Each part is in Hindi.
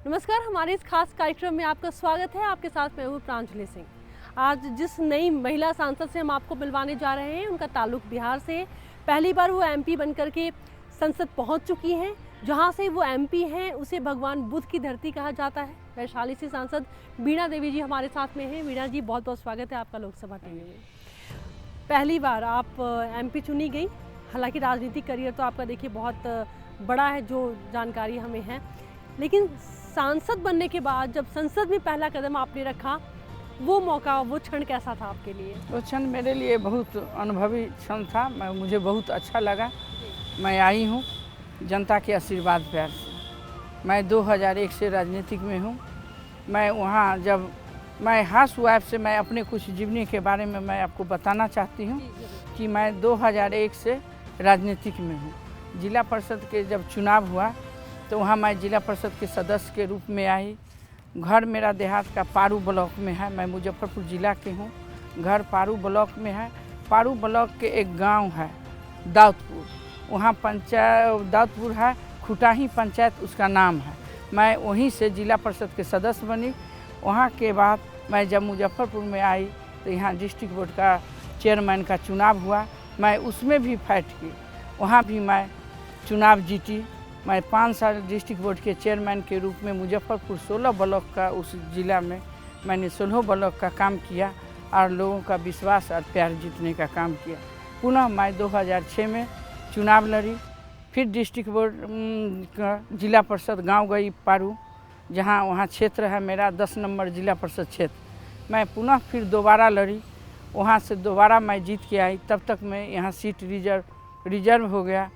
नमस्कार, हमारे इस खास कार्यक्रम में आपका स्वागत है। आपके साथ मैं हूँ प्रांजलि सिंह। आज जिस नई महिला सांसद से हम आपको मिलवाने जा रहे हैं, उनका ताल्लुक बिहार से। पहली बार वो एमपी बनकर के संसद पहुँच चुकी हैं। जहाँ से वो एमपी हैं उसे भगवान बुद्ध की धरती कहा जाता है। वैशाली से सांसद वीणा देवी जी हमारे साथ में हैं। वीणा जी, बहुत बहुत स्वागत है आपका लोकसभा टीवी में। पहली बार आप एमपी चुनी गई। हालांकि राजनीतिक करियर तो आपका देखिए बहुत बड़ा है, जो जानकारी हमें है, लेकिन सांसद बनने के बाद जब संसद में पहला कदम आपने रखा, वो मौका, वो क्षण कैसा था आपके लिए? वो क्षण मेरे लिए बहुत अनुभवी क्षण था। मुझे बहुत अच्छा लगा। मैं आई हूँ जनता के आशीर्वाद प्यार से। मैं 2001 से राजनीतिक में हूँ। मैं वहाँ जब मैं हाउस वाइफ से मैं अपने कुछ जीवनी के बारे में मैं आपको बताना चाहती हूँ कि मैं 2001 से राजनीतिक में हूँ। जिला परिषद के जब चुनाव हुआ तो वहाँ मैं जिला परिषद के सदस्य के रूप में आई। घर मेरा देहात का पारू ब्लॉक में है। मैं मुजफ्फरपुर ज़िला के हूँ। घर पारू ब्लॉक में है। पारू ब्लॉक के एक गांव है दाऊदपुर, वहाँ पंचायत दाऊदपुर है, खुटाही पंचायत उसका नाम है। मैं वहीं से जिला परिषद के सदस्य बनी। वहाँ के बाद मैं जब मुजफ्फरपुर में आई तो यहाँ डिस्ट्रिक्ट बोर्ड का चेयरमैन का चुनाव हुआ। मैं उसमें भी फाइट की, वहाँ भी मैं चुनाव जीती। मैं 5 साल डिस्ट्रिक्ट बोर्ड के चेयरमैन के रूप में मुजफ्फरपुर 16 ब्लॉक का उस ज़िला में मैंने 16 ब्लॉक का काम किया और लोगों का विश्वास और प्यार जीतने का काम किया। पुनः मैं 2006 में चुनाव लड़ी। फिर डिस्ट्रिक्ट बोर्ड का जिला परिषद गांव गई पारू, जहां वहां क्षेत्र है मेरा 10 नंबर जिला परिषद क्षेत्र। मैं पुनः फिर दोबारा लड़ी, वहां से दोबारा मैं जीत के आई। तब तक मैं यहाँ सीट रिजर्व हो गया।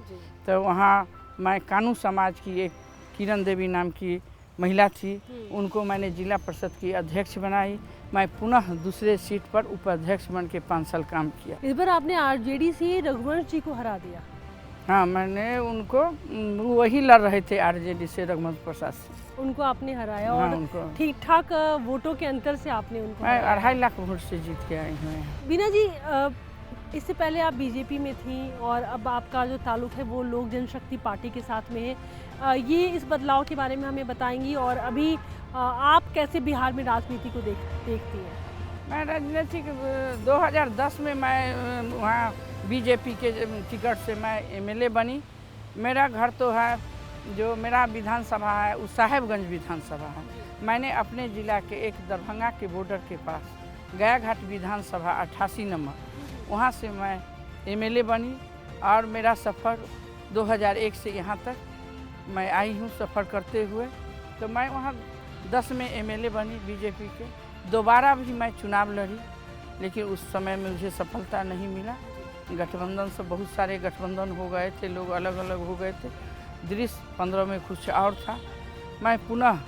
तो वहाँ मैं कानू समाज की एक किरण देवी नाम की महिला थी, उनको मैंने जिला परिषद की अध्यक्ष बनाई। मैं पुनः दूसरे सीट पर उपाध्यक्ष बन के 5 साल काम किया। इस बार आपने आरजेडी से रघुवंश जी को हरा दिया। हाँ, मैंने उनको, वही लड़ रहे थे आरजेडी से, रघुवंश प्रसाद से। उनको आपने हराया। हाँ, और उनको ठीक ठाक वोटों के अंतर से आपने उनको मैं हराया। 2.5 लाख वोट से जीत के आई हूँ। वीणा जी, इससे पहले आप बीजेपी में थी और अब आपका जो ताल्लुक है वो लोक जनशक्ति पार्टी के साथ में है। ये इस बदलाव के बारे में हमें बताएंगी, और अभी आप कैसे बिहार में राजनीति को देखती हैं? मैं राजनीतिक 2010 में मैं वहाँ बीजेपी के टिकट से मैं एमएलए बनी। मेरा घर तो है, जो मेरा विधानसभा है वो साहेबगंज विधानसभा है। मैंने अपने ज़िला के एक दरभंगा के बॉर्डर के पास गया घाट विधानसभा 88 नंबर, वहाँ से मैं एमएलए बनी। और मेरा सफ़र 2001 से यहाँ तक मैं आई हूँ सफ़र करते हुए। तो मैं वहाँ 10 में एमएलए बनी बीजेपी के। दोबारा भी मैं चुनाव लड़ी, लेकिन उस समय में मुझे सफलता नहीं मिला। गठबंधन से बहुत सारे गठबंधन हो गए थे, लोग अलग अलग हो गए थे। दृश्य 15 में कुछ और था। मैं पुनः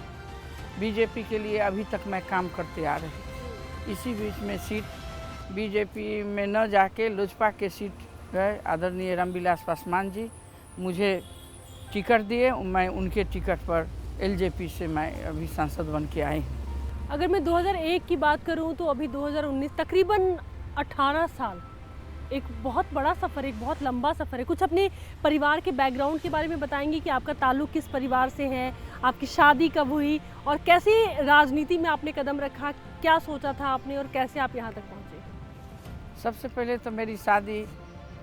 बीजेपी के लिए अभी तक मैं काम करते आ रही। इसी बीच में सीट बीजेपी में न जाके लोजपा के सीट गए। आदरणीय रामविलास पासवान जी मुझे टिकट दिए, मैं उनके टिकट पर एलजेपी से मैं अभी सांसद बन के आई हूँ। अगर मैं 2001 की बात करूं तो अभी 2019, तकरीबन 18 साल, एक बहुत बड़ा सफ़र, एक बहुत लंबा सफ़र है। कुछ अपने परिवार के बैकग्राउंड के बारे में बताएंगी कि आपका ताल्लुक किस परिवार से है, आपकी शादी कब हुई और कैसे राजनीति में आपने कदम रखा, क्या सोचा था आपने और कैसे आप यहाँ तक पहुँचे? सबसे पहले तो मेरी शादी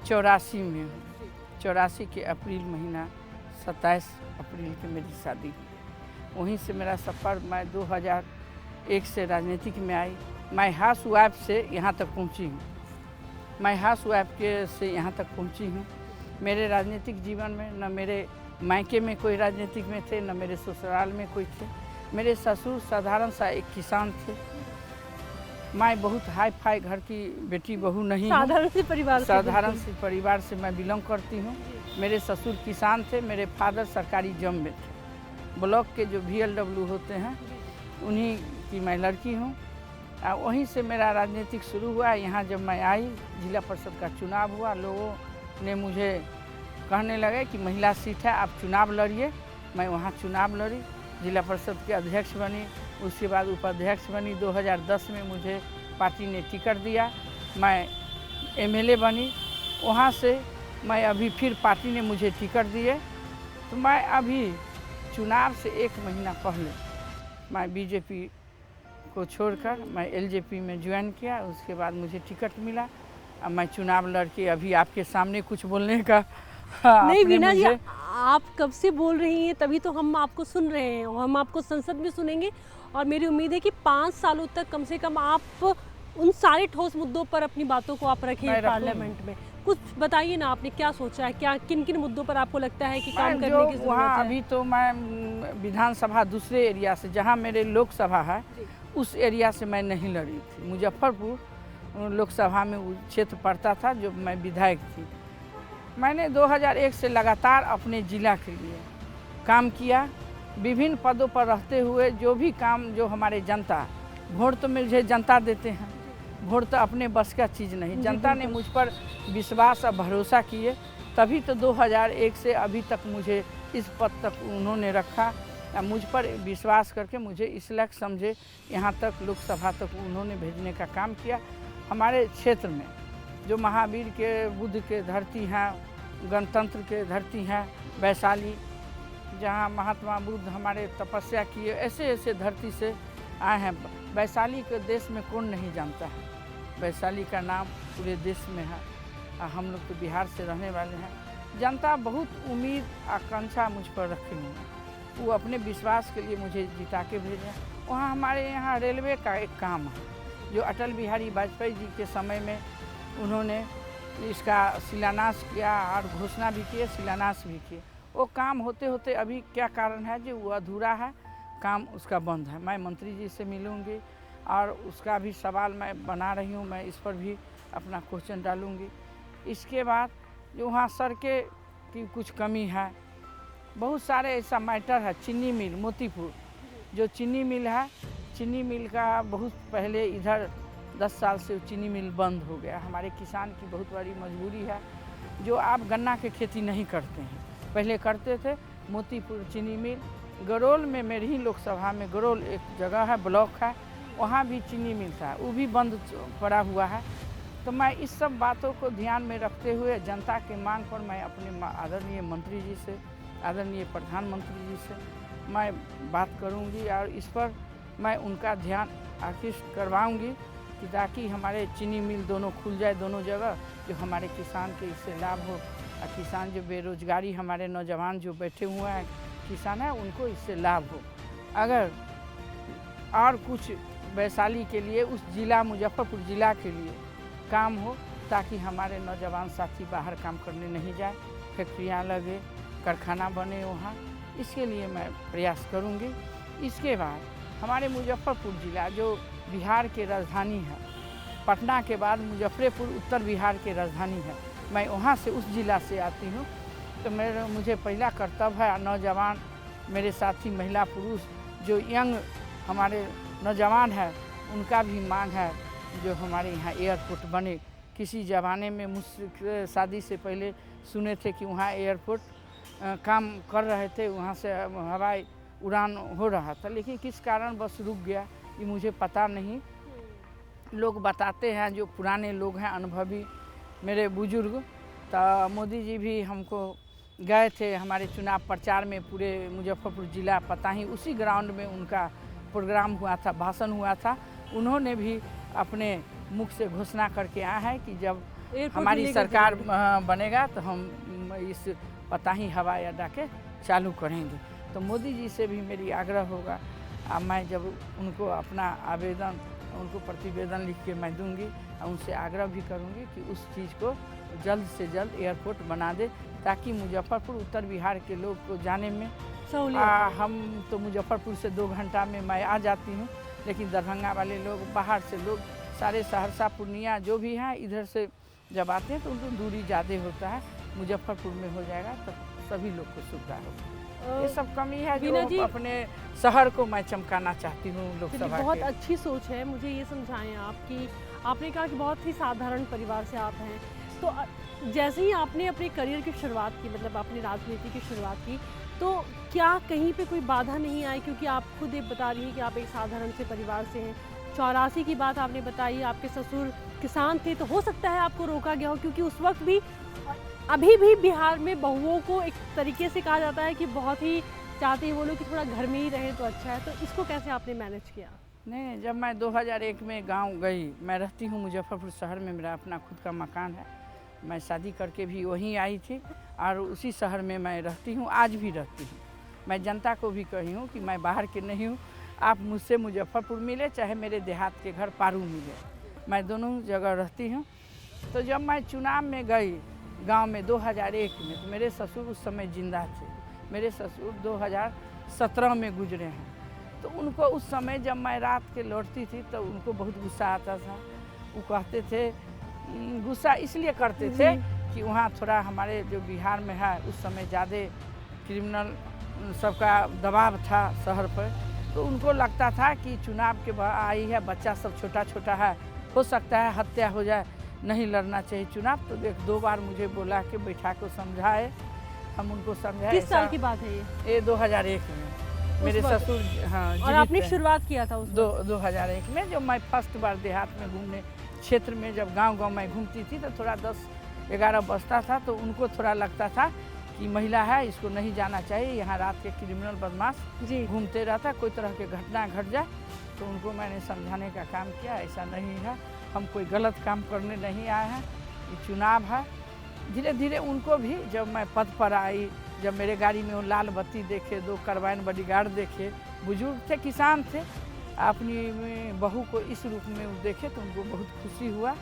84 में हुई। 84 के अप्रैल महीना 27 अप्रैल की मेरी शादी हुई। वहीं से मेरा सफ़र, मैं 2001 से राजनीतिक में आई। मैं हाउस वाइफ से यहाँ तक पहुँची हूँ। मैं हाउस वाइफ के से यहाँ तक पहुँची हूँ। मेरे राजनीतिक जीवन में न मेरे मायके में कोई राजनीतिक में थे, न मेरे ससुराल में कोई थे। मेरे ससुर साधारण सा एक किसान थे। मैं बहुत हाई फाई घर की बेटी बहू नहीं हूँ। साधारण से परिवार से मैं बिलोंग करती हूँ। मेरे ससुर किसान थे, मेरे फादर सरकारी जॉब में थे। ब्लॉक के जो VLW होते हैं उन्हीं की मैं लड़की हूँ। वहीं से मेरा राजनीतिक शुरू हुआ। यहाँ जब मैं आई, जिला परिषद का चुनाव हुआ, लोगों ने मुझे कहने लगे कि महिला सीट है, आप चुनाव लड़िए। मैं वहाँ चुनाव लड़ी, जिला परिषद के अध्यक्ष बनी। उसके बाद उपाध्यक्ष बनी। 2010 में मुझे पार्टी ने टिकट दिया, मैं एमएलए बनी। वहाँ से मैं अभी फिर पार्टी ने मुझे टिकट दिए, तो मैं अभी चुनाव से 1 महीना पहले मैं बीजेपी को छोड़कर मैं एलजेपी में ज्वाइन किया। उसके बाद मुझे टिकट मिला। अब मैं चुनाव लड़के अभी आपके सामने कुछ बोलने का नहीं वीणा जी, आप कब से बोल रही हैं, तभी तो हम आपको सुन रहे हैं और हम आपको संसद में सुनेंगे। और मेरी उम्मीद है कि 5 सालों तक कम से कम आप उन सारे ठोस मुद्दों पर अपनी बातों को आप रखें पार्लियामेंट में। कुछ बताइए ना, आपने क्या सोचा है, क्या किन किन मुद्दों पर आपको लगता है कि काम करने की जरूरत है? अभी तो मैं विधानसभा दूसरे एरिया से, जहाँ मेरे लोकसभा है उस एरिया से मैं नहीं लड़ी थी। मुजफ्फरपुर लोकसभा में वो क्षेत्र पड़ता था जो मैं विधायक थी। मैंने 2001 से लगातार अपने ज़िला के लिए काम किया। विभिन्न पदों पर रहते हुए जो भी काम, जो हमारे जनता, वोट तो मुझे जनता देते हैं, वोट तो अपने बस का चीज़ नहीं। जनता ने मुझ पर विश्वास और भरोसा किए, तभी तो 2001 से अभी तक मुझे इस पद तक उन्होंने रखा। मुझ पर विश्वास करके मुझे इस लायक समझे, यहाँ तक लोकसभा तक उन्होंने भेजने का काम किया। हमारे क्षेत्र में जो महावीर के, बुद्ध के धरती हैं, गणतंत्र के धरती हैं, वैशाली, जहाँ महात्मा बुद्ध हमारे तपस्या किए, ऐसे ऐसे धरती से आए हैं। वैशाली के देश में कौन नहीं जानता है, वैशाली का नाम पूरे देश में है। हम लोग तो बिहार से रहने वाले हैं। जनता बहुत उम्मीद आकांक्षा मुझ पर रखे हुए हैं। वो अपने विश्वास के लिए मुझे जिता के भेजे। वहाँ हमारे यहाँ रेलवे का एक काम है जो अटल बिहारी वाजपेयी जी के समय में उन्होंने इसका शिलान्यास किया और घोषणा भी किए, शिलान्यास भी किए। वो काम होते होते अभी क्या कारण है जो वो अधूरा है, काम उसका बंद है। मैं मंत्री जी से मिलूँगी और उसका भी सवाल मैं बना रही हूँ, मैं इस पर भी अपना क्वेश्चन डालूँगी। इसके बाद जो वहाँ सड़कें की कुछ कमी है, बहुत सारे ऐसा मैटर है। चीनी मिल मोतीपुर, जो चीनी मिल है, चीनी मिल का बहुत पहले इधर 10 साल से चीनी मिल बंद हो गया। हमारे किसान की बहुत बड़ी मजबूरी है जो आप गन्ना की खेती नहीं करते हैं, पहले करते थे। मोतीपुर चीनी मिल, गरोल में, मेरी ही लोकसभा में गरोल एक जगह है, ब्लॉक है, वहाँ भी चीनी मिल था, वो भी बंद पड़ा हुआ है। तो मैं इस सब बातों को ध्यान में रखते हुए जनता के मांग पर मैं अपने आदरणीय मंत्री जी से, आदरणीय प्रधानमंत्री जी से मैं बात करूंगी और इस पर मैं उनका ध्यान आकृष्ट करवाऊंगी कि ताकि हमारे चीनी मिल दोनों खुल जाए, दोनों जगह, जो हमारे किसान के इससे लाभ हो। और किसान जो बेरोजगारी, हमारे नौजवान जो बैठे हुए हैं किसान हैं, उनको इससे लाभ हो। अगर और कुछ वैशाली के लिए, उस ज़िला मुजफ्फरपुर ज़िला के लिए काम हो, ताकि हमारे नौजवान साथी बाहर काम करने नहीं जाए, फैक्ट्रियाँ लगे, कारखाना बने वहाँ, इसके लिए मैं प्रयास करूँगी। इसके बाद हमारे मुजफ्फरपुर ज़िला जो बिहार के राजधानी है, पटना के बाद मुजफ्फरपुर उत्तर बिहार के राजधानी है, मैं वहाँ से उस ज़िला से आती हूँ। तो मुझे पहला कर्तव्य है, नौजवान मेरे साथी महिला पुरुष जो यंग हमारे नौजवान हैं, उनका भी मांग है जो हमारे यहाँ एयरपोर्ट बने। किसी ज़माने में मुझसे शादी से पहले सुने थे कि वहाँ एयरपोर्ट काम कर रहे थे, वहाँ से हवाई उड़ान हो रहा था, लेकिन किस कारण बस रुक गया ये मुझे पता नहीं। लोग बताते हैं, जो पुराने लोग हैं, अनुभवी मेरे बुजुर्ग, तो मोदी जी भी हमको गए थे हमारे चुनाव प्रचार में, पूरे मुजफ्फरपुर ज़िला पता ही उसी ग्राउंड में उनका प्रोग्राम हुआ था, भाषण हुआ था। उन्होंने भी अपने मुख से घोषणा करके आया है कि जब हमारी सरकार बनेगा तो हम इस पता ही हवाई अड्डा के चालू करेंगे। तो मोदी जी से भी मेरी आग्रह होगा, मैं जब उनको अपना आवेदन, उनको प्रतिवेदन लिख के मैं दूंगी और उनसे आग्रह भी करूंगी कि उस चीज़ को जल्द से जल्द एयरपोर्ट बना दे, ताकि मुजफ्फरपुर उत्तर बिहार के लोग को जाने में हम तो मुजफ्फरपुर से 2 घंटा में मैं आ जाती हूँ, लेकिन दरभंगा वाले लोग, बाहर से लोग, सारे सहरसा पूर्णिया जो भी हैं, इधर से जब आते हैं तो उनको दूरी ज़्यादा होता है। मुजफ्फरपुर में हो जाएगा तो सभी लोग को सुविधा होगी। ये सब कमी है जो अपने शहर को मैं चमकाना चाहती हूँ लोकसभा के। बहुत अच्छी सोच है। मुझे ये समझाएं आप कि आपने कहा कि बहुत ही साधारण परिवार से आप हैं, तो जैसे ही आपने अपने करियर की शुरुआत की, मतलब अपनी राजनीति की शुरुआत की, तो क्या कहीं पे कोई बाधा नहीं आई? क्योंकि आप खुद ये बता रही हैं कि आप एक साधारण से परिवार से हैं। 84 की बात आपने बताई, आपके ससुर किसान थे, तो हो सकता है आपको रोका गया हो, क्योंकि उस वक्त भी, अभी भी बिहार में बहुओं को एक तरीके से कहा जाता है कि बहुत ही चाहते हैं वो लोग कि थोड़ा घर में ही रहें तो अच्छा है, तो इसको कैसे आपने मैनेज किया? नहीं, जब मैं 2001 में गांव गई, मैं रहती हूँ मुजफ्फरपुर शहर में, मेरा अपना खुद का मकान है। मैं शादी करके भी वहीं आई थी और उसी शहर में मैं रहती हूँ, आज भी रहती हूँ। मैं जनता को भी कही हूँ कि मैं बाहर की नहीं हूँ, आप मुझसे मुजफ्फरपुर मिले चाहे मेरे देहात के घर पारू मिले, मैं दोनों जगह रहती हूँ। तो जब मैं चुनाव में गई गांव में 2001 में, तो मेरे ससुर उस समय जिंदा थे। मेरे ससुर 2017 में गुजरे हैं। तो उनको उस समय जब मैं रात के लौटती थी तो उनको बहुत गुस्सा आता था। वो कहते थे, गुस्सा इसलिए करते थे कि वहाँ थोड़ा हमारे जो बिहार में है उस समय ज़्यादा क्रिमिनल सबका दबाव था शहर पर। तो उनको लगता था कि चुनाव के बाद आई है, बच्चा सब छोटा छोटा है, हो सकता है हत्या हो जाए, नहीं लड़ना चाहिए चुनाव। तो एक दो बार मुझे बोला के बैठा को समझाए, हम उनको समझाए। किस साल की बात है ये 2001 में मेरे ससुर, हाँ। और आपने शुरुआत किया था उस 2001 में, जब मैं फर्स्ट बार देहात में घूमने क्षेत्र में, जब गांव में घूमती थी तो थोड़ा 10-11 बजता था। तो उनको थोड़ा लगता था कि महिला है, इसको नहीं जाना चाहिए, यहाँ रात के क्रिमिनल बदमाश घूमते रहता, कोई तरह के घटना घट जाए। तो उनको मैंने समझाने का काम किया, ऐसा नहीं है, हम कोई गलत काम करने नहीं आए हैं, ये चुनाव है। धीरे धीरे उनको भी, जब मैं पद पर आई, जब मेरे गाड़ी में वो लाल बत्ती देखे, 2 कार्बाइन बॉडीगार्ड देखे, बुजुर्ग थे, किसान थे, अपनी बहू को इस रूप में वो देखे तो उनको बहुत खुशी हुआ।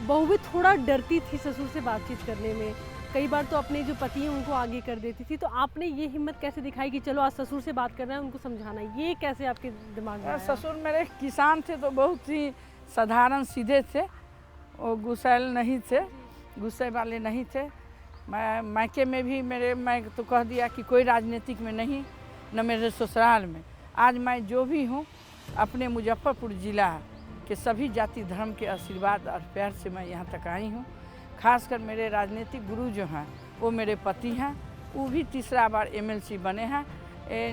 बहू भी थोड़ा डरती थी ससुर से बातचीत करने में, कई बार तो अपने जो पति हैं उनको आगे कर देती थी। तो आपने ये हिम्मत कैसे दिखाई कि चलो आज ससुर से बात करना है, उनको समझाना है, ये कैसे आपके दिमाग में आया? ससुर मेरे किसान थे तो बहुत ही साधारण सीधे थे, वो गुस्सैल नहीं थे, गुस्से वाले नहीं थे। मैं मायके में भी मैं तो कह दिया कि कोई राजनीतिक में नहीं, न मेरे ससुराल में। आज मैं जो भी हूँ अपने मुजफ्फरपुर ज़िला के सभी जाति धर्म के आशीर्वाद और प्यार से मैं यहाँ तक आई हूँ। खासकर मेरे राजनीतिक गुरु जो हैं वो मेरे पति हैं, वो भी तीसरा बार MLC बने हैं,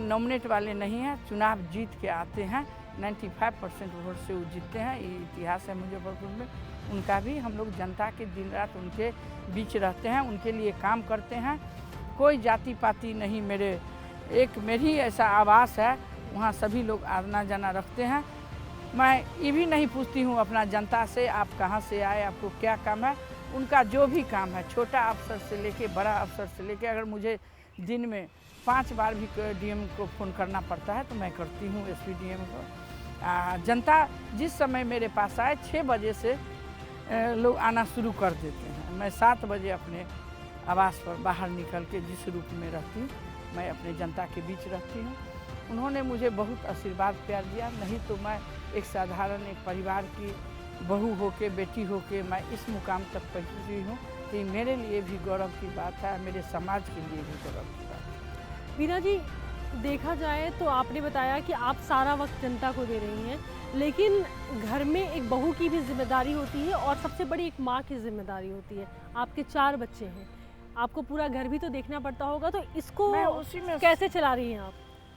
नॉमिनेट वाले नहीं हैं, चुनाव जीत के आते हैं, 95% वोट से वो जीतते हैं, ये इतिहास है मुजफ्फरपुर में। उनका भी हम लोग जनता के दिन रात उनके बीच रहते हैं, उनके लिए काम करते हैं। कोई जाति पाति नहीं, मेरी ऐसा आवास है, वहाँ सभी लोग आना जाना रखते हैं। मैं ये भी नहीं पूछती हूँ अपना जनता से आप कहाँ से आए, आपको क्या काम है। उनका जो भी काम है, छोटा अफसर से लेके बड़ा अफसर से लेके, अगर मुझे दिन में 5 बार भी DM को फ़ोन करना पड़ता है तो मैं करती हूँ, SP DM को। जनता जिस समय मेरे पास आए, 6 बजे से लोग आना शुरू कर देते हैं। मैं 7 बजे अपने आवास पर बाहर निकल के जिस रूप में रहती हूँ, मैं अपने जनता के बीच रहती हूँ। उन्होंने मुझे बहुत आशीर्वाद प्यार दिया, नहीं तो मैं एक साधारण एक परिवार की बहू होके, बेटी होके मैं इस मुकाम तक पहुँची हूँ। तो ये मेरे लिए भी गौरव की बात है, मेरे समाज के लिए भी गौरव की बात है। वीना जी, देखा जाए तो आपने बताया कि आप सारा वक्त जनता को दे रही हैं, लेकिन घर में एक बहू की भी जिम्मेदारी होती है और सबसे बड़ी एक माँ की जिम्मेदारी होती है। आपके 4 बच्चे हैं, आपको पूरा घर भी तो देखना पड़ता होगा, तो इसको मैं उसी में कैसे चला रही हैं आप?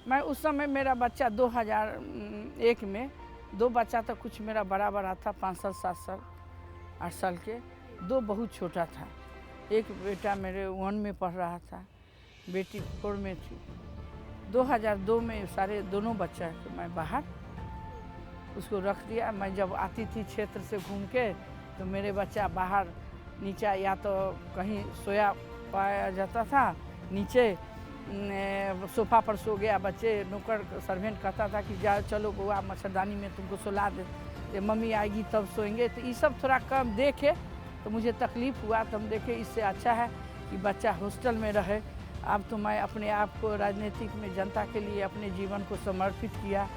मैं उस समय मेरा बच्चा 2001 में 2 बच्चा तो कुछ मेरा बड़ा बड़ा था, 5 साल 7 साल 8 साल के, 2 बहुत छोटा था। एक बेटा मेरे 1 में पढ़ रहा था, बेटी 4 में थी। 2002 में सारे दोनों बच्चा को मैं बाहर उसको रख दिया। मैं जब आती थी क्षेत्र से घूम के तो मेरे बच्चा बाहर नीचे या तो कहीं सोया पाया जाता था, नीचे सोफा पर सो गया, बच्चे नौकर सर्वेंट कहता था कि जा चलो बुआ मच्छरदानी में तुमको सुला दे, मम्मी आएगी तब सोएंगे। तो ये सब थोड़ा कम देखे तो मुझे तकलीफ़ हुआ, तो हम देखे इससे अच्छा है कि बच्चा हॉस्टल में रहे। अब तो मैं अपने आप को राजनीतिक में जनता के लिए अपने जीवन को समर्पित किया,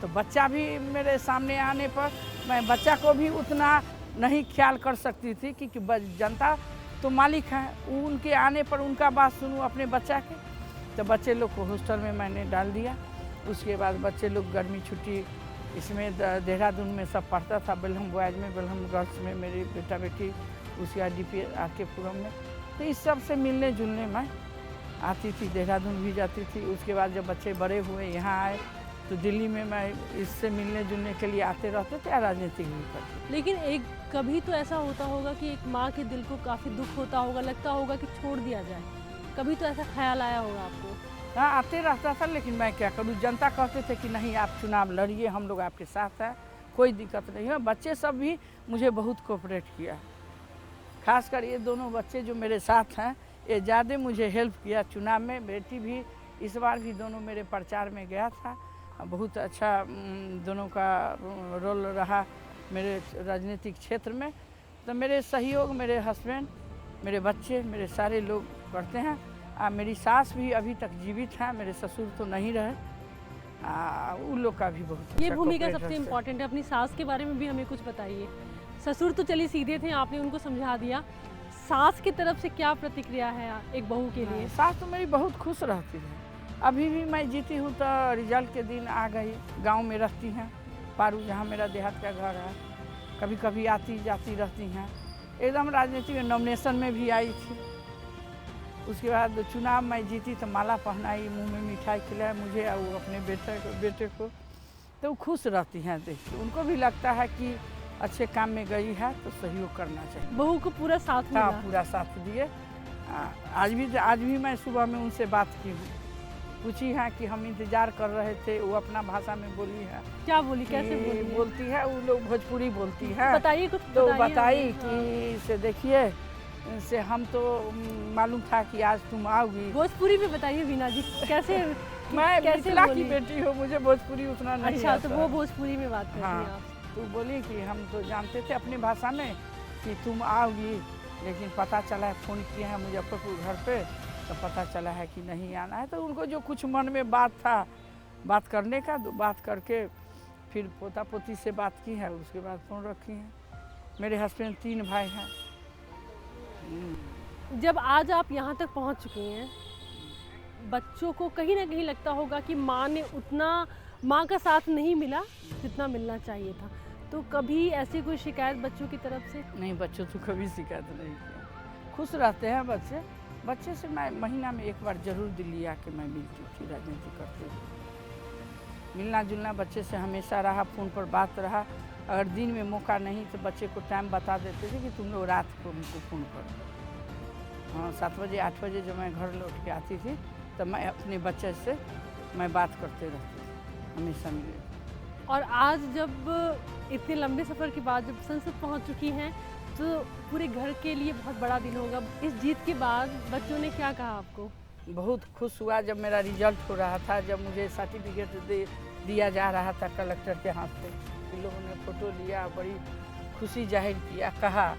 तो बच्चा भी मेरे सामने आने पर मैं बच्चा को भी उतना नहीं ख्याल कर सकती थी कि जनता तो मालिक है, उनके आने पर उनका बात सुनूं अपने बच्चा के। तो बच्चे लोग को हॉस्टल में मैंने डाल दिया। उसके बाद बच्चे लोग गर्मी छुट्टी इसमें देहरादून में सब पढ़ता था, बेलहम बॉयज़ में, बेलहम गर्ल्स में मेरी बेटा बेटी, उसके बाद DP RK पुरम में। तो इस सब से मिलने जुलने मैं आती थी, देहरादून भी जाती थी। उसके बाद जब बच्चे बड़े हुए यहाँ आए तो दिल्ली में मैं इससे मिलने जुलने के लिए आते रहते थे, राजनीतिक भी करते। लेकिन एक कभी तो ऐसा होता होगा कि एक माँ के दिल को काफ़ी दुख होता होगा, लगता होगा कि छोड़ दिया जाए, कभी तो ऐसा ख्याल आया होगा आपको? हाँ, आते रहता था, लेकिन मैं क्या करूँ, जनता कहते थे कि नहीं आप चुनाव लड़िए, हम लोग आपके साथ हैं, कोई दिक्कत नहीं है। बच्चे सब भी मुझे बहुत कोऑपरेट किया, खासकर ये दोनों बच्चे जो मेरे साथ हैं, ये ज़्यादा मुझे हेल्प किया चुनाव में। बेटी भी इस बार भी दोनों मेरे प्रचार में गया था, बहुत अच्छा दोनों का रोल रहा मेरे राजनीतिक क्षेत्र में। तो मेरे सहयोग मेरे हस्बैंड, मेरे बच्चे, मेरे सारे लोग करते हैं। मेरी सास भी अभी तक जीवित हैं, मेरे ससुर तो नहीं रहे, उन लोग का भी बहुत ये अच्छा भूमिका cooperate सबसे है। इम्पोर्टेंट है। अपनी सास के बारे में भी हमें कुछ बताइए। ससुर तो चलिए सीधे थे, आपने उनको समझा दिया, सास की तरफ से क्या प्रतिक्रिया है एक बहू के लिए? सास तो मेरी बहुत खुश रहती है। अभी भी मैं जीती हूँ तो रिजल्ट के दिन आ गई, गांव में रहती हैं, पारू जहाँ मेरा देहात का घर है, कभी कभी आती जाती रहती हैं। एकदम राजनीति में नॉमिनेशन में भी आई थी। उसके बाद चुनाव में जीती तो माला पहनाई, मुंह में मिठाई खिलाई मुझे और वो अपने बेटे को। तो वो खुश रहती हैं देख के, उनको भी लगता है कि अच्छे काम में गई है तो सहयोग करना चाहिए। बहू को पूरा साथ मिला। हाँ, पूरा साथ दिए। आज भी मैं सुबह में उनसे बात की हूँ, पूछी है कि हम इंतजार कर रहे थे, वो अपना भाषा में बोली है। क्या बोली, कैसे कि बोली? बोलती है, वो लोग भोजपुरी बोलती है। बताइए कुछ, तो बताइए बताई हमें। कि से देखिए, से हम तो मालूम था कि आज तुम आओगी। भोजपुरी में बताइए वीना जी, कैसे मैं कैसे मिथिला की बोली? बेटी हूँ, मुझे भोजपुरी उतना नहीं अच्छा, आता तो वो है। भोजपुरी में बात करती हैं हाँ, आप। तो बोली कि हम तो जानते थे अपनी भाषा में कि तुम आओगी, लेकिन पता चला है, फ़ोन किए हैं मुजफ्फरपुर घर पे, तो पता चला है कि नहीं आना है। तो उनको जो कुछ मन में बात था, बात करने का, तो बात करके फिर पोता पोती से बात की है, उसके बाद फ़ोन रखी है। मेरे हस्बैंड 3 भाई हैं। जब आज आप यहाँ तक पहुँच चुकी हैं, बच्चों को कहीं ना कहीं लगता होगा कि माँ ने उतना, माँ का साथ नहीं मिला जितना मिलना चाहिए था। तो कभी ऐसी कोई शिकायत बच्चों की तरफ से? नहीं, बच्चों तो कभी शिकायत नहीं किया, खुश रहते हैं बच्चे। बच्चे से मैं महीना में एक बार जरूर दिल्ली आके मैं मिलती थी, राजनीति करते हुए। मिलना जुलना बच्चे से हमेशा रहा, फ़ोन पर बात रहा। अगर दिन में मौका नहीं तो बच्चे को टाइम बता देते थे कि तुम लोग रात को उनको फ़ोन करो। हाँ, 7 बजे 8 बजे जब मैं घर लौट के आती थी तो मैं अपने बच्चे से मैं बात करते रहती थी, हमेशा मिले। और आज जब इतने लंबे सफ़र के बाद जब संसद पहुंच चुकी हैं, तो पूरे घर के लिए बहुत बड़ा दिन होगा। इस जीत के बाद बच्चों ने क्या कहा आपको? बहुत खुश हुआ जब मेरा रिजल्ट हो रहा था, जब मुझे सर्टिफिकेट दिया जा रहा था कलेक्टर के हाथ से। इन लोगों ने फ़ोटो लिया, बड़ी खुशी जाहिर किया, कहा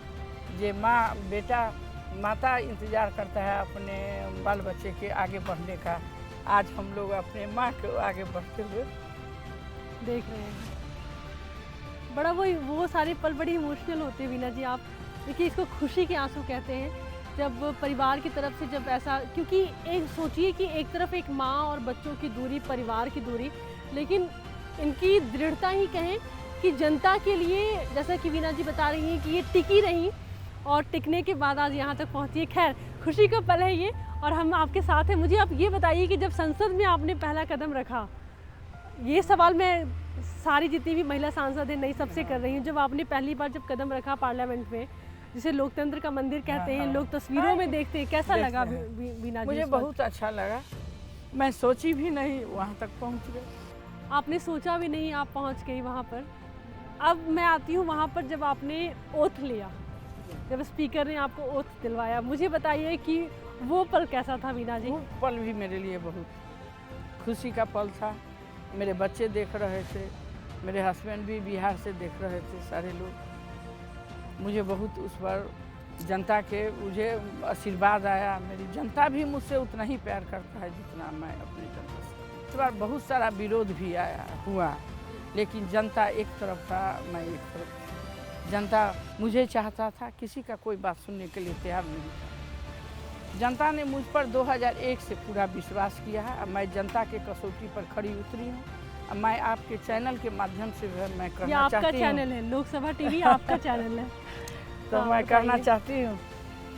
जे माँ बेटा माता इंतज़ार करता है अपने बाल बच्चे के आगे बढ़ने का। आज हम लोग अपने माँ को आगे बढ़ते हुए देख रहे हैं। बड़ा वो सारे पल बड़ी इमोशनल होते हैं वीना जी। आप देखिए, इसको खुशी के आंसू कहते हैं, जब परिवार की तरफ से जब ऐसा, क्योंकि एक सोचिए कि एक तरफ एक माँ और बच्चों की दूरी, परिवार की दूरी, लेकिन इनकी दृढ़ता ही कहें कि जनता के लिए, जैसा कि वीना जी बता रही हैं कि ये टिकी रही और टिकने के बाद आज यहाँ तक पहुँची है। खैर, खुशी का पल है ये, और हम आपके साथ हैं। मुझे आप ये बताइए कि जब संसद में आपने पहला कदम रखा, ये सवाल मैं सारी जितनी भी महिला सांसद हैं नई सबसे कर रही हूँ, जब आपने पहली बार जब कदम रखा पार्लियामेंट में, जिसे लोकतंत्र का मंदिर कहते हैं, लोग तस्वीरों में देखते हैं, कैसा लगा वीना जी? मुझे उस वक्त? बहुत अच्छा लगा। मैं सोची भी नहीं वहाँ तक पहुँच गई। आपने सोचा भी नहीं, आप पहुँच गई वहाँ पर। अब मैं आती हूँ वहाँ पर जब आपने ओथ लिया, जब स्पीकर ने आपको ओथ दिलवाया, मुझे बताइए कि वो पल कैसा था वीना जी? वो पल भी मेरे लिए बहुत खुशी का पल था। मेरे बच्चे देख रहे थे, मेरे हस्बैंड भी बिहार से देख रहे थे, सारे लोग। मुझे बहुत उस पर जनता के मुझे आशीर्वाद आया। मेरी जनता भी मुझसे उतना ही प्यार करता है जितना मैं अपनी जनता से। इस बार बहुत सारा विरोध भी हुआ, लेकिन जनता एक तरफ था, मैं एक तरफ। जनता मुझे चाहता था, किसी का कोई बात सुनने के लिए तैयार नहीं था। जनता ने मुझ पर 2001 से पूरा विश्वास किया है। अब मैं जनता के कसौटी पर खड़ी उतरी हूँ। अब मैं आपके चैनल के माध्यम से मैं ये करना आपका चाहती हूँ, चैनल है, लोकसभा टीवी आपका चैनल है। तो हाँ, मैं कहना बताइए। चाहती हूँ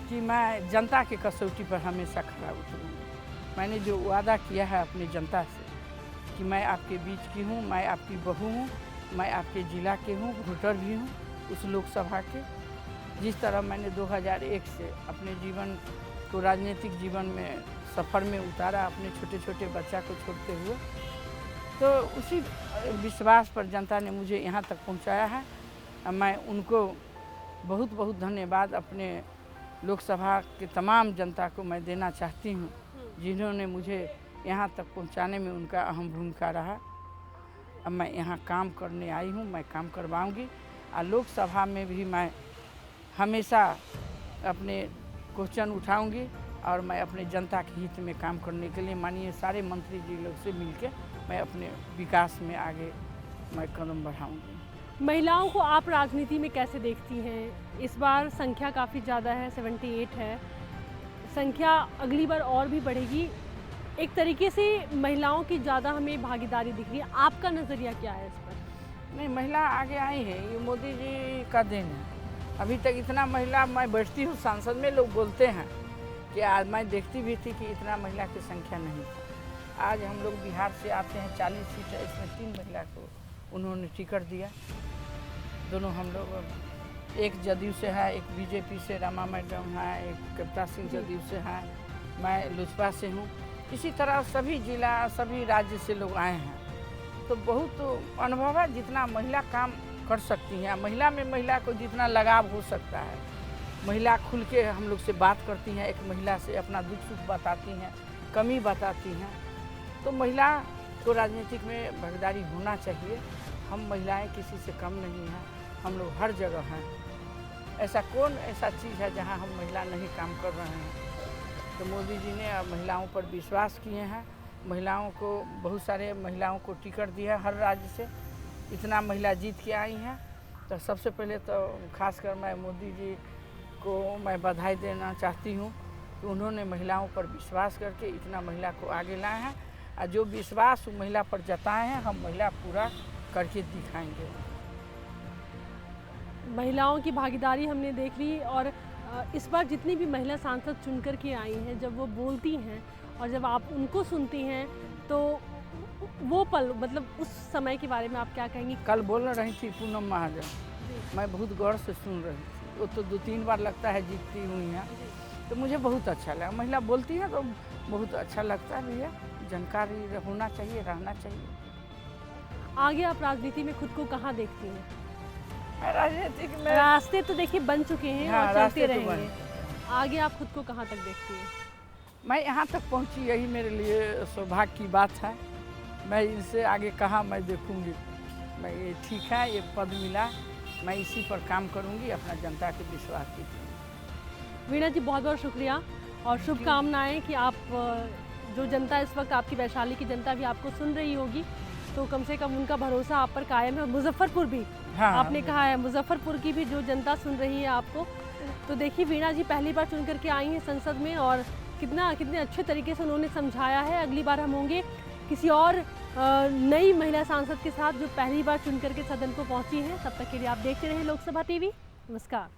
कि मैं जनता के कसौटी पर हमेशा खड़ा उतरूँगी। मैंने जो वादा किया है अपनी जनता से कि मैं आपके बीच की हूँ, मैं आपकी बहू हूँ, मैं आपके ज़िला के हूँ, वोटर भी हूँ उस लोकसभा के। जिस तरह मैंने 2001 से अपने जीवन को राजनीतिक जीवन में सफ़र में उतारा अपने छोटे छोटे बच्चा को छोड़ते हुए। तो उसी विश्वास पर जनता ने मुझे यहाँ तक पहुँचाया है। मैं उनको बहुत बहुत धन्यवाद अपने लोकसभा के तमाम जनता को मैं देना चाहती हूँ, जिन्होंने मुझे यहाँ तक पहुँचाने में उनका अहम भूमिका रहा। अब मैं यहाँ काम करने आई हूँ, मैं काम करवाऊँगी और लोकसभा में भी मैं हमेशा अपने क्वेश्चन उठाऊँगी और मैं अपने जनता के हित में काम करने के लिए माननीय सारे मंत्री जी लोग से मिलकर मैं अपने विकास में आगे मैं कदम बढ़ाऊँगी। महिलाओं को आप राजनीति में कैसे देखती हैं? इस बार संख्या काफ़ी ज़्यादा है, 78 है, संख्या अगली बार और भी बढ़ेगी। एक तरीके से महिलाओं की ज़्यादा हमें भागीदारी दिख रही है, आपका नज़रिया क्या है इस पर? नहीं, महिला आगे आई है, ये मोदी जी का देन है। अभी तक इतना महिला, मैं बैठती हूँ सांसद में, लोग बोलते हैं कि आज मैं देखती भी थी कि इतना महिला की संख्या नहीं थी। आज हम लोग बिहार से आते हैं, 40 सीट है, इसमें 3 महिला को उन्होंने टिकट दिया। दोनों हम लोग, एक जदयू से है, एक बीजेपी से रमा मैडम है, एक कविता सिंह जदयू से है, मैं लोजपा से हूँ। इसी तरह सभी जिला, सभी राज्य से लोग आए हैं। तो बहुत अनुभव है, जितना महिला काम कर सकती हैं, महिला में महिला को जितना लगाव हो सकता है, महिला खुल के हम लोग से बात करती हैं, एक महिला से अपना दुख सुख बताती हैं, कमी बताती हैं। तो महिला को राजनीतिक में भागीदारी होना चाहिए। हम महिलाएं किसी से कम नहीं हैं, हम लोग हर जगह हैं। ऐसा कौन ऐसा चीज़ है जहां हम महिला नहीं काम कर रहे हैं? तो मोदी जी ने महिलाओं पर विश्वास किए हैं, महिलाओं को, बहुत सारे महिलाओं को टिकट दिया हर राज्य से, इतना महिला जीत के आई हैं। तो सबसे पहले तो खासकर मैं मोदी जी को मैं बधाई देना चाहती हूँ कि उन्होंने महिलाओं पर विश्वास करके इतना महिला को आगे लाए हैं, और जो विश्वास महिला पर जताए हैं हम महिला पूरा करके दिखाएंगे। महिलाओं की भागीदारी हमने देख ली, और इस बार जितनी भी महिला सांसद चुन कर के आई हैं, जब वो बोलती हैं और जब आप उनको सुनती हैं, तो वो पल, मतलब उस समय के बारे में आप क्या कहेंगी? कल बोल रही थी पूनम महाजन, मैं बहुत गौर से सुन रही थी। वो तो 2-3 बार लगता है जीतती हुई हैं, तो मुझे बहुत अच्छा लगा। महिला बोलती है तो बहुत अच्छा लगता भी है। जानकारी होना चाहिए, रहना चाहिए। आगे आप राजनीति में खुद को कहाँ देखती हैं? राजनीतिक में रास्ते तो देखिए बन चुके हैं, हाँ, और चलते तो रहेंगे। आगे आप खुद को कहाँ तक देखती हैं? मैं यहाँ तक पहुँची, यही मेरे लिए सौभाग्य की बात है। मैं इनसे आगे कहाँ मैं देखूँगी। मैं ये ठीक है, ये पद मिला, मैं इसी पर काम करूँगी, अपना जनता के विश्वास की। वीणा जी, बहुत बहुत शुक्रिया और शुभकामनाएं कि आप, जो जनता इस वक्त आपकी वैशाली की जनता भी आपको सुन रही होगी, तो कम से कम उनका भरोसा आप पर कायम है। मुजफ्फरपुर भी, हाँ, आपने कहा है, मुजफ्फरपुर की भी जो जनता सुन रही है आपको। तो देखिए, वीणा जी पहली बार चुन करके आई हैं संसद में, और कितने अच्छे तरीके से उन्होंने समझाया है। अगली बार हम होंगे किसी और नई महिला सांसद के साथ जो पहली बार चुन करके सदन को पहुंची हैं। तब तक के लिए आप देखते रहें लोकसभा टीवी। नमस्कार।